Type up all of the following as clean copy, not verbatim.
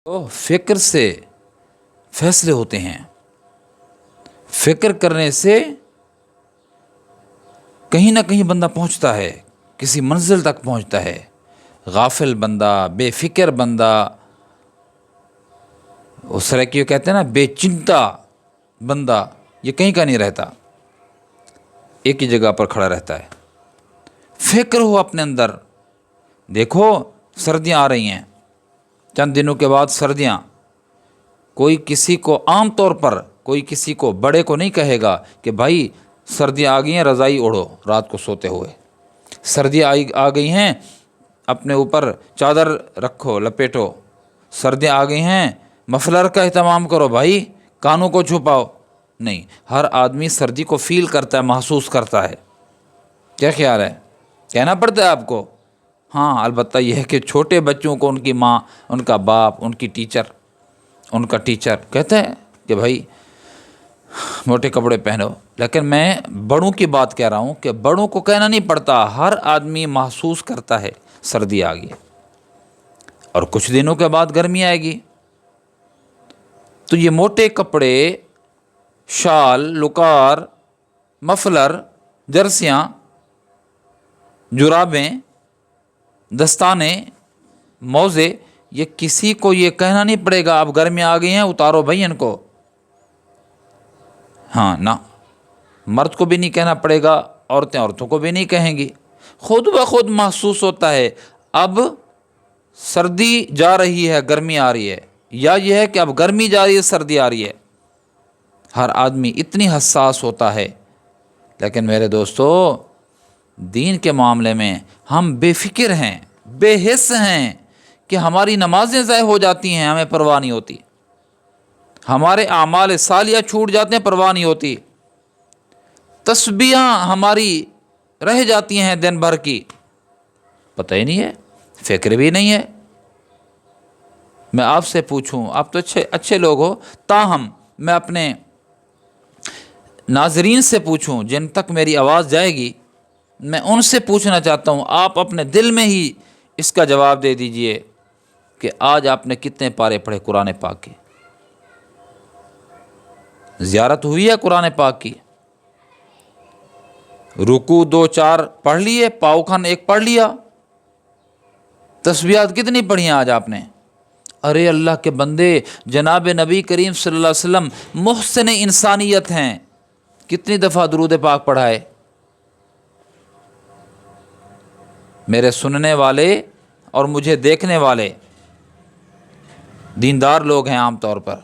تو فکر سے فیصلے ہوتے ہیں، فکر کرنے سے کہیں نہ کہیں بندہ پہنچتا ہے، کسی منزل تک پہنچتا ہے۔ غافل بندہ، بے فکر بندہ، اس طرح کی کہتے ہیں نا بے چنتا بندہ، یہ کہیں کا نہیں رہتا، ایک ہی جگہ پر کھڑا رہتا ہے۔ فکر ہو اپنے اندر۔ دیکھو سردیاں آ رہی ہیں، چند دنوں کے بعد سردیاں، کوئی کسی کو عام طور پر کوئی کسی کو بڑے کو نہیں کہے گا کہ بھائی سردیاں آ گئی ہیں رضائی اوڑھو رات کو سوتے ہوئے، سردیاں آ گئی ہیں اپنے اوپر چادر رکھو لپیٹو، سردیاں آ گئی ہیں مفلر کا اہتمام کرو بھائی، کانوں کو چھپاؤ۔ نہیں، ہر آدمی سردی کو فیل کرتا ہے، محسوس کرتا ہے۔ کیا خیال ہے؟ کہنا پڑتا ہے آپ کو؟ ہاں، البتہ یہ ہے کہ چھوٹے بچوں کو ان کی ماں، ان کا باپ، ان کا ٹیچر کہتے ہیں کہ بھائی موٹے کپڑے پہنو، لیکن میں بڑوں کی بات کہہ رہا ہوں کہ بڑوں کو کہنا نہیں پڑتا، ہر آدمی محسوس کرتا ہے سردی آ گئی اور کچھ دنوں کے بعد گرمی آئے گی۔ تو یہ موٹے کپڑے، شال، لکار، مفلر، جرسیاں، جرابیں، دستانے، موزے، یہ کسی کو یہ کہنا نہیں پڑے گا اب گرمی آ گئی ہیں اتارو بھائی ان کو۔ ہاں نہ، مرد کو بھی نہیں کہنا پڑے گا، عورتوں کو بھی نہیں کہیں گی، خود بخود محسوس ہوتا ہے اب سردی جا رہی ہے گرمی آ رہی ہے، یا یہ ہے کہ اب گرمی جا رہی ہے سردی آ رہی ہے۔ ہر آدمی اتنی حساس ہوتا ہے، لیکن میرے دوستو دین کے معاملے میں ہم بے فکر ہیں، بے حس ہیں کہ ہماری نمازیں ضائع ہو جاتی ہیں، ہمیں پرواہ نہیں ہوتی، ہمارے اعمال صالحہ چھوٹ جاتے ہیں، پرواہ نہیں ہوتی، تسبیحاں ہماری رہ جاتی ہیں دن بھر کی، پتہ ہی نہیں ہے، فکر بھی نہیں ہے۔ میں آپ سے پوچھوں، آپ تو اچھے لوگ ہو، تاہم میں اپنے ناظرین سے پوچھوں جن تک میری آواز جائے گی، میں ان سے پوچھنا چاہتا ہوں، آپ اپنے دل میں ہی اس کا جواب دے دیجئے کہ آج آپ نے کتنے پارے پڑھے قرآن پاک کے؟ زیارت ہوئی ہے قرآن پاک کی؟ رکوع 2-4 پڑھ لیے، پاؤخان 1 پڑھ لیا، تسبیحات کتنی پڑھی ہیں آج آپ نے؟ ارے اللہ کے بندے، جناب نبی کریم صلی اللہ علیہ وسلم محسن انسانیت ہیں، کتنی دفعہ درود پاک پڑھا ہے؟ میرے سننے والے اور مجھے دیکھنے والے دیندار لوگ ہیں عام طور پر،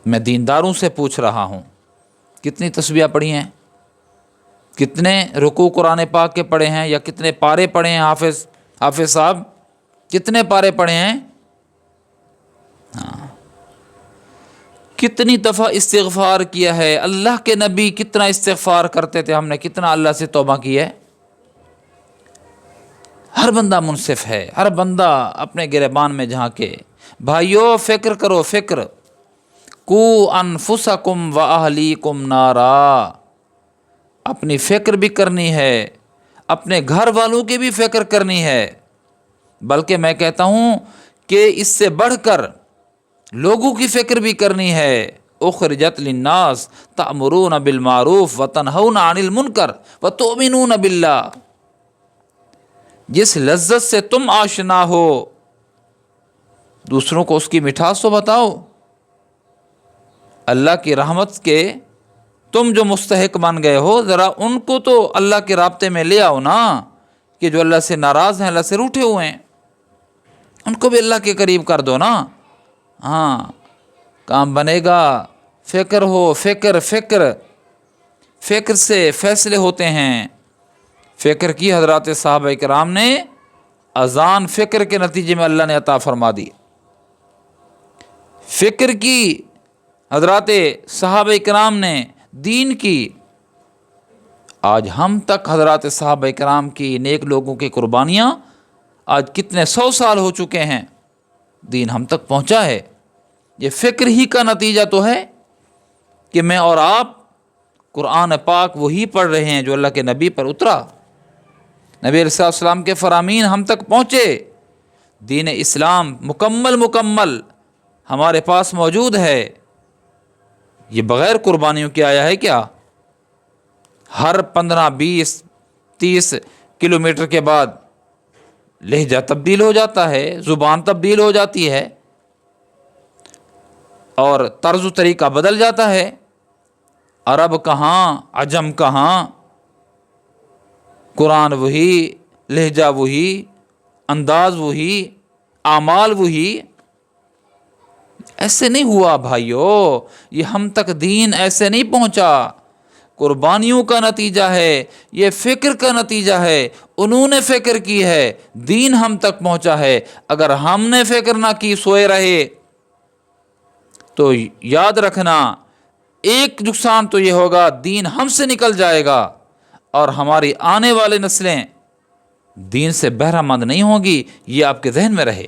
میں دینداروں سے پوچھ رہا ہوں کتنی تسبیحات پڑھی ہیں، کتنے رکوع قرآن پاک کے پڑھے ہیں، یا کتنے پارے پڑھے ہیں؟ حافظ صاحب کتنے پارے پڑھے ہیں؟ ہاں، کتنی دفعہ استغفار کیا ہے؟ اللہ کے نبی کتنا استغفار کرتے تھے، ہم نے کتنا اللہ سے توبہ کی ہے؟ ہر بندہ منصف ہے، ہر بندہ اپنے گریبان میں جھانکے۔ بھائیو فکر کرو، فکر کو انفسکم و اہلیکم نارا، اپنی فکر بھی کرنی ہے، اپنے گھر والوں کی بھی فکر کرنی ہے، بلکہ میں کہتا ہوں کہ اس سے بڑھ کر لوگوں کی فکر بھی کرنی ہے۔ اخرجت للناس تأمرون بالمعروف وتنہون عن المنکر وتؤمنون باللہ، جس لذت سے تم آشنا ہو دوسروں کو اس کی مٹھاس تو بتاؤ، اللہ کی رحمت کے تم جو مستحق بن گئے ہو، ذرا ان کو تو اللہ کے رابطے میں لے آؤ نا، کہ جو اللہ سے ناراض ہیں، اللہ سے روٹھے ہوئے ہیں، ان کو بھی اللہ کے قریب کر دو نا۔ ہاں، کام بنے گا۔ فکر ہو، فکر فکر فکر سے فیصلے ہوتے ہیں۔ فکر کی حضرات صحابہ کرام نے، اذان فکر کے نتیجے میں اللہ نے عطا فرما دی، فکر کی حضرات صحابہ کرام نے دین کی۔ آج ہم تک حضرات صحابہ کرام کی، نیک لوگوں کی قربانیاں آج کتنے 100 سال ہو چکے ہیں، دین ہم تک پہنچا ہے۔ یہ فکر ہی کا نتیجہ تو ہے کہ میں اور آپ قرآن پاک وہی پڑھ رہے ہیں جو اللہ کے نبی پر اترا، نبی علیہ السلام کے فرامین ہم تک پہنچے، دین اسلام مکمل ہمارے پاس موجود ہے، یہ بغیر قربانیوں کے آیا ہے کیا؟ ہر 15 20 30 کلومیٹر کے بعد لہجہ تبدیل ہو جاتا ہے، زبان تبدیل ہو جاتی ہے اور طرز و طریقہ بدل جاتا ہے۔ عرب کہاں، عجم کہاں، قرآن وہی، لہجہ وہی، انداز وہی، اعمال وہی۔ ایسے نہیں ہوا بھائیو، یہ ہم تک دین ایسے نہیں پہنچا، قربانیوں کا نتیجہ ہے، یہ فکر کا نتیجہ ہے۔ انہوں نے فکر کی ہے، دین ہم تک پہنچا ہے۔ اگر ہم نے فکر نہ کی، سوئے رہے، تو یاد رکھنا ایک نقصان تو یہ ہوگا، دین ہم سے نکل جائے گا اور ہماری آنے والی نسلیں دین سے بہرہ مند نہیں ہوں گی۔ یہ آپ کے ذہن میں رہے۔